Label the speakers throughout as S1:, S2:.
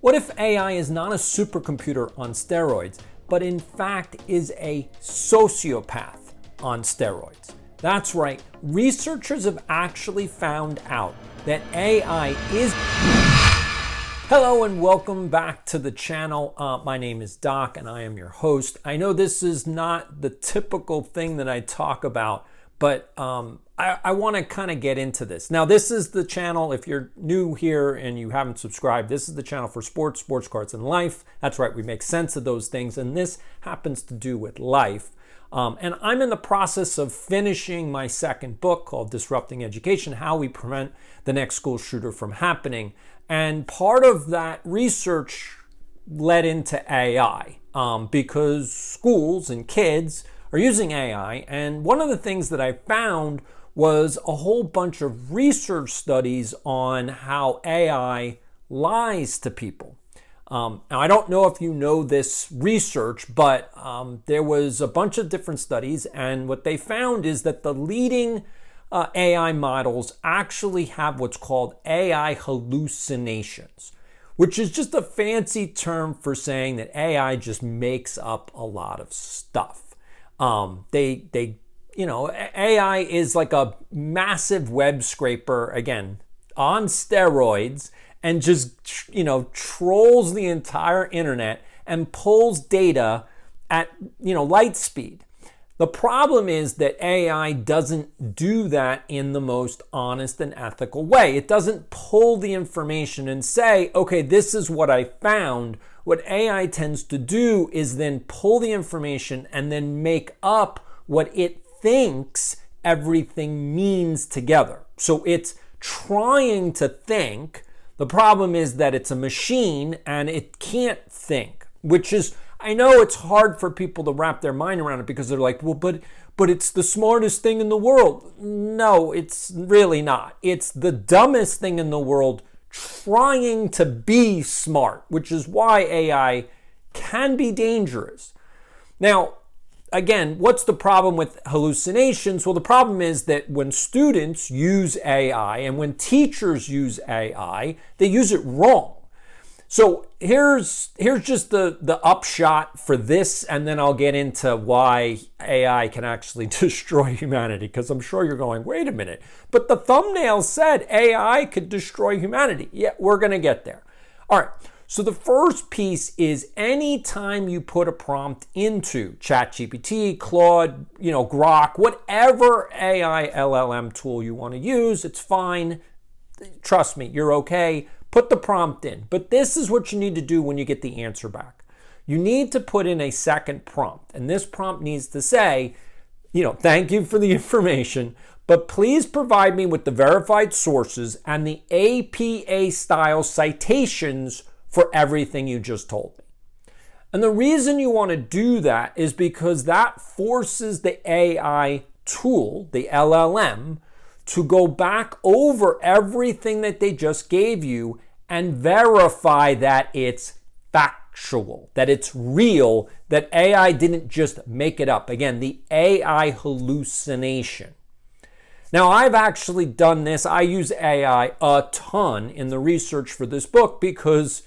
S1: What if AI is not a supercomputer on steroids, but in fact is a sociopath on steroids? That's right, researchers have actually found out that AI is... Hello and welcome back to the channel. My name is Doc and I am your host. I know this is not the typical thing that I talk about, but I want to kind of get into this. Now, this is the channel, if you're new here and you haven't subscribed, this is the channel for sports, sports cards, and life. That's right, we make sense of those things, and this happens to do with life. And I'm in the process of finishing my second book called Disrupting Education, How We Prevent the Next School Shooter from Happening. And part of that research led into AI because schools and kids are using AI. And one of the things that I found was a whole bunch of research studies on how AI lies to people. Now, I don't know if you know this research, but there was a bunch of different studies, and what they found is that the leading AI models actually have what's called AI hallucinations, which is just a fancy term for saying that AI just makes up a lot of stuff. AI is like a massive web scraper, again, on steroids, and just, trolls the entire internet and pulls data at, light speed. The problem is that AI doesn't do that in the most honest and ethical way. It doesn't pull the information and say, okay, this is what I found. What AI tends to do is then pull the information and then make up what it thinks everything means together. So it's trying to think. The problem is that it's a machine and it can't think, which is, I know it's hard for people to wrap their mind around it because they're like, well, but it's the smartest thing in the world. No, it's really not. It's the dumbest thing in the world trying to be smart, which is why AI can be dangerous. Now, again, what's the problem with hallucinations? Well, the problem is that when students use AI and when teachers use AI, they use it wrong. So here's just the upshot for this, and then I'll get into why AI can actually destroy humanity, because I'm sure you're going, wait a minute, but the thumbnail said AI could destroy humanity. Yeah, we're going to get there. All right. So the first piece is anytime you put a prompt into ChatGPT, Claude, Grok, whatever AI LLM tool you want to use, it's fine. Trust me, you're okay. Put the prompt in. But this is what you need to do when you get the answer back. You need to put in a second prompt. And this prompt needs to say, thank you for the information, but please provide me with the verified sources and the APA style citations for everything you just told me. And the reason you want to do that is because that forces the AI tool, the LLM, to go back over everything that they just gave you and verify that it's factual, that it's real, that AI didn't just make it up. Again, the AI hallucination. Now, I've actually done this. I use AI a ton in the research for this book because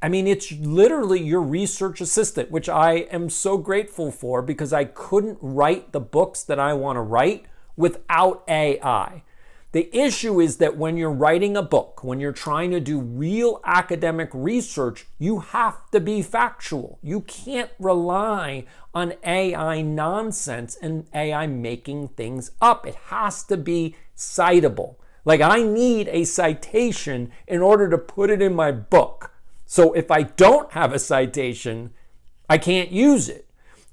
S1: it's literally your research assistant, which I am so grateful for because I couldn't write the books that I want to write without AI. The issue is that when you're writing a book, when you're trying to do real academic research, you have to be factual. You can't rely on AI nonsense and AI making things up. It has to be citable. Like, I need a citation in order to put it in my book. So if I don't have a citation, I can't use it.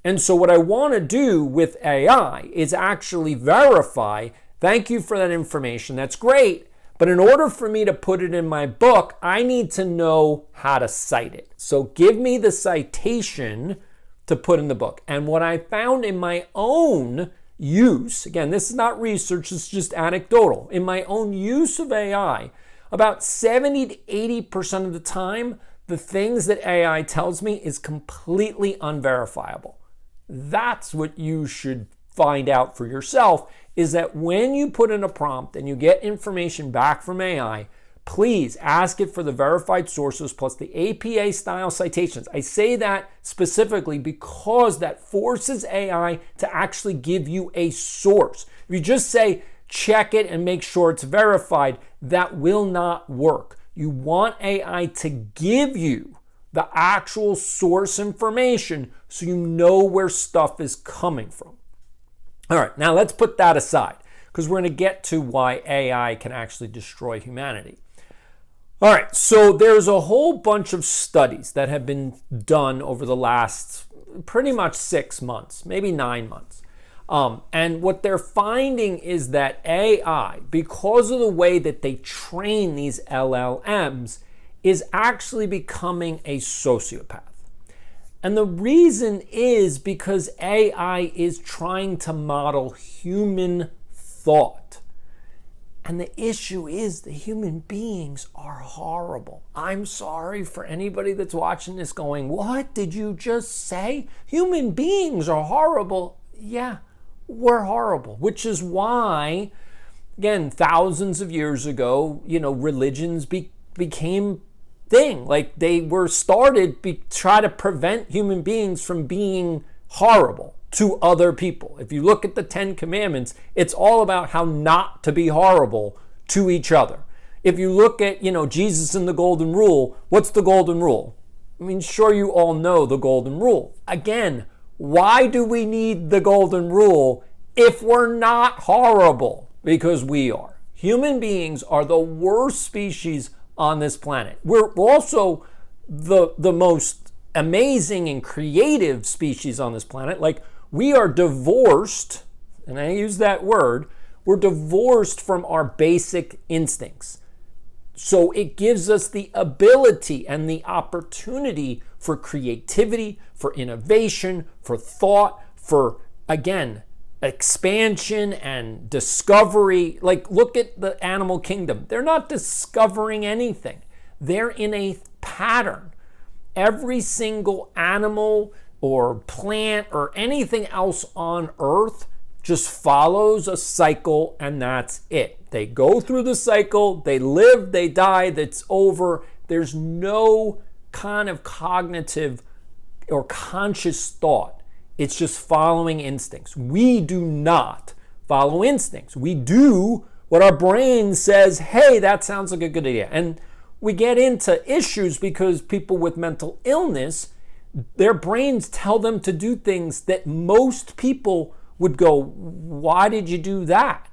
S1: And so what I want to do with AI is actually verify, thank you for that information, that's great, but in order for me to put it in my book, I need to know how to cite it. So give me the citation to put in the book. And what I found in my own use, again, this is not research, it's just anecdotal, in my own use of AI, about 70 to 80% of the time, the things that AI tells me is completely unverifiable. That's what you should find out for yourself, is that when you put in a prompt and you get information back from AI, please ask it for the verified sources plus the APA style citations. I say that specifically because that forces AI to actually give you a source. If you just say, check it and make sure it's verified, that will not work. You want AI to give you the actual source information so you know where stuff is coming from. All right, now let's put that aside because we're going to get to why AI can actually destroy humanity. All right, so there's a whole bunch of studies that have been done over the last pretty much 6 months, maybe 9 months. And what they're finding is that AI, because of the way that they train these LLMs, is actually becoming a sociopath. And the reason is because AI is trying to model human thought. And the issue is the human beings are horrible. I'm sorry for anybody that's watching this going, what did you just say? Human beings are horrible. Yeah, we're horrible, which is why, again, thousands of years ago, religions became thing. Like they were started to try to prevent human beings from being horrible to other people. If you look at the 10 Commandments, it's all about how not to be horrible to each other. If you look at, Jesus and the Golden Rule, what's the Golden Rule? I mean, sure, you all know the Golden Rule. Again, why do we need the Golden Rule if we're not horrible? Because we are. Human beings are the worst species on this planet. We're also the most amazing and creative species on this planet. Like, we are divorced, and I use that word, we're divorced from our basic instincts. So it gives us the ability and the opportunity for creativity, for innovation, for thought, for, again, expansion and discovery. Like, look at the animal kingdom. They're not discovering anything. They're in a pattern. Every single animal or plant or anything else on Earth just follows a cycle, and that's it. They go through the cycle, they live, they die, that's over. There's no kind of cognitive or conscious thought. It's just following instincts. We do not follow instincts. We do what our brain says, hey, that sounds like a good idea. And we get into issues because people with mental illness, their brains tell them to do things that most people would go, why did you do that?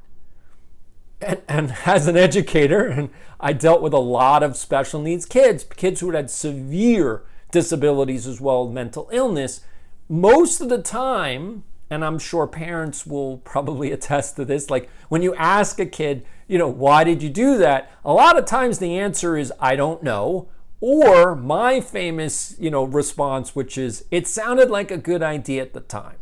S1: And as an educator, and I dealt with a lot of special needs kids who had severe disabilities as well as mental illness, most of the time, and I'm sure parents will probably attest to this, like when you ask a kid, why did you do that? A lot of times the answer is, I don't know. Or my famous, response, which is, it sounded like a good idea at the time.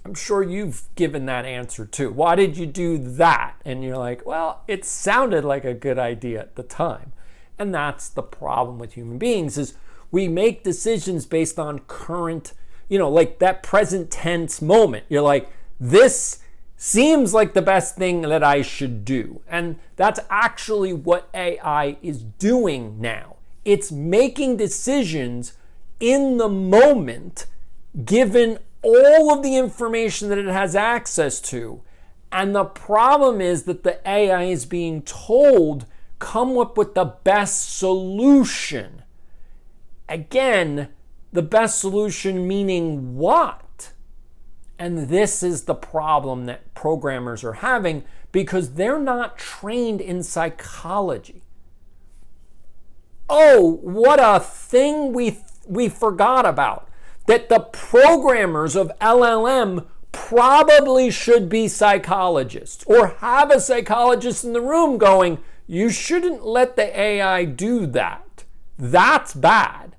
S1: I'm sure you've given that answer too. Why did you do that? And you're like, well, it sounded like a good idea at the time. And that's the problem with human beings is we make decisions based on current, like that present tense moment. You're like, this seems like the best thing that I should do. And that's actually what AI is doing now. It's making decisions in the moment, given all of the information that it has access to. And the problem is that the AI is being told, come up with the best solution. Again, the best solution meaning what? And this is the problem that programmers are having because they're not trained in psychology. Oh, what a thing we forgot about. That the programmers of LLM probably should be psychologists or have a psychologist in the room going, you shouldn't let the AI do that. That's bad.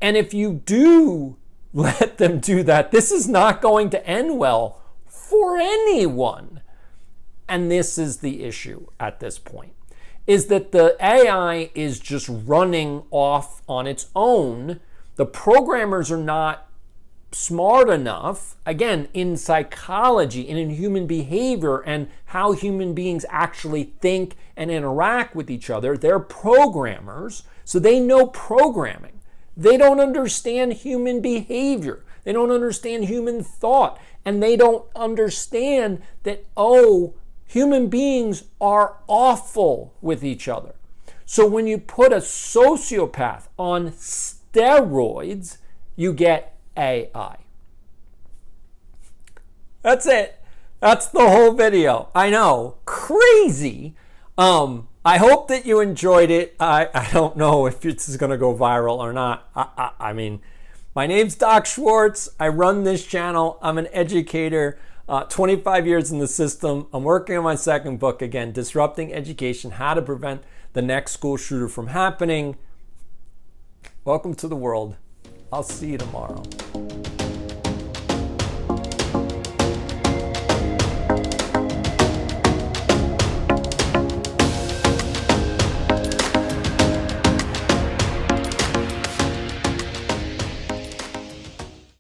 S1: And if you do let them do that, this is not going to end well for anyone. And this is the issue at this point, is that the AI is just running off on its own. The programmers are not smart enough, again, in psychology and in human behavior and how human beings actually think and interact with each other. They're programmers, so they know programming. They don't understand human behavior. They don't understand human thought. And they don't understand that, oh, human beings are awful with each other. So when you put a sociopath on steroids, you get AI. That's it. That's the whole video. I know, crazy. I hope that you enjoyed it. I don't know if this is going to go viral or not. I mean, my name's Doc Schwartz. I run this channel. I'm an educator. 25 years in the system. I'm working on my second book again, Disrupting Education, How to Prevent the Next School Shooter from Happening. Welcome to the world. I'll see you tomorrow.